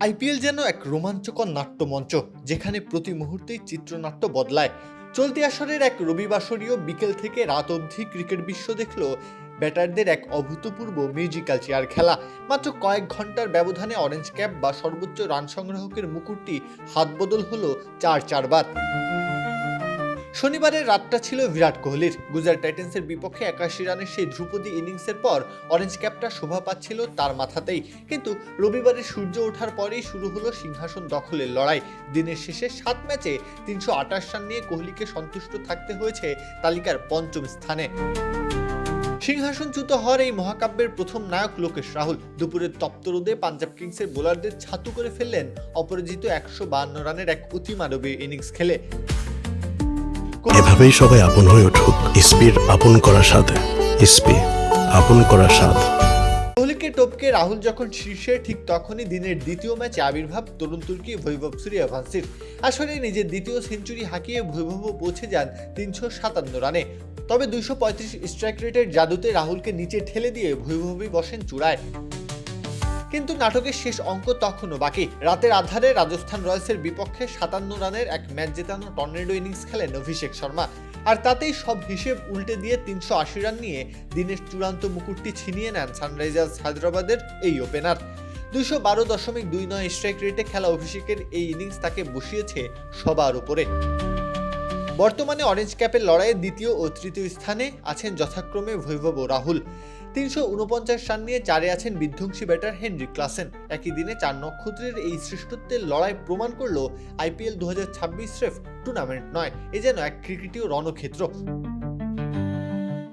IPL যেন এক রোমাঞ্চকর নাট্যমঞ্চ, যেখানে প্রতি মুহূর্তেই চিত্রনাট্য বদলায়। চলতি আসরের এক রবিবাসরীয় বিকেল থেকে রাত অবধি ক্রিকেট বিশ্ব দেখল ব্যাটারদের এক অভূতপূর্ব মিউজিক্যাল চেয়ার খেলা। মাত্র কয়েক ঘন্টার ব্যবধানে অরেঞ্জ ক্যাপ বা সর্বোচ্চ রান সংগ্রাহকের মুকুটটি হাতবদল হলো চার বার। শনিবারের রাতটা ছিল বিরাট কোহলির। গুজরাট টাইটান্সের বিপক্ষে 81 রানের সেই ধ্রুপদী ইনিংসের পর অরেঞ্জ ক্যাপটা শোভা পাচ্ছিল তার মাথাতেই। কিন্তু রবিবারে সূর্য ওঠার পরেই শুরু হলো সিংহাসন দখলের লড়াই। দিনের শেষে 7 ম্যাচে 328 রান নিয়ে কোহলিকে সন্তুষ্ট থাকতে হয়েছে তালিকার পঞ্চম স্থানে। সিংহাসনচ্যুত হওয়ার এই মহাকাব্যের প্রথম নায়ক লোকেশ রাহুল দুপুরের তপ্ত রোদে পাঞ্জাব কিংসের বোলারদের ছাতু করে ফেললেন অপরাজিত 152 রানের এক অতিমানবীয় ইনিংস খেলে। এভাবেই সবাই আপন হয়ে উঠুক ইসপির আপন করা সাথে। ইসপি আপন করা স্বাদ। কোহলিকে টপকে রাহুল যখন শীর্ষে, ঠিক তখনই দিনের দ্বিতীয় ম্যাচে আবির্ভাব তরুণ তুর্কি বৈভব সূর্যবংশীর। আসলে নিজের দ্বিতীয় সেঞ্চুরি হাঁকিয়ে বৈভব পৌঁছে যান 357 রানে। তবে 235 স্ট্রাইক রেটের জাদুতে রাহুলকে নিচে ঠেলে দিয়ে বৈভবই বসেন চূড়ায়। কিন্তু নাটকের শেষ অঙ্ক তখনও বাকি। রাতের আধারে রাজস্থান রয়্যালসের বিপক্ষে 57 রানের এক ম্যাচ জেতানো টর্নেডো ইনিংস খেলেন অভিষেক শর্মা। আর তাতেই সব হিসেব উল্টে দিয়ে 380 রান নিয়ে দিনের চূড়ান্ত মুকুটটি ছিনিয়ে নেন সানরাইজার্স হায়দ্রাবাদের এই ওপেনার। 212.29 স্ট্রাইক রেটে খেলা অভিষেকের এই ইনিংস তাকে বসিয়েছে সবার উপরে। বর্তমানে অরেঞ্জ ক্যাপের লড়াইয়ে দ্বিতীয় ও তৃতীয় স্থানে আছেন যথাক্রমে বৈভব ও রাহুল। 349 রান নিয়ে 4-এ আছেন বিধ্বংসী ব্যাটার হেনরি ক্লাসেন। একই দিনে 4 নক্ষত্রের এই শ্রেষ্ঠত্বের লড়াই প্রমাণ করল আইপিএল 2026 স্রেফ টুর্নামেন্ট নয়, এ যেন এক ক্রিকেটীয় রণক্ষেত্র।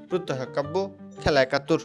প্রত্যহ কাব্য, খেলা 71।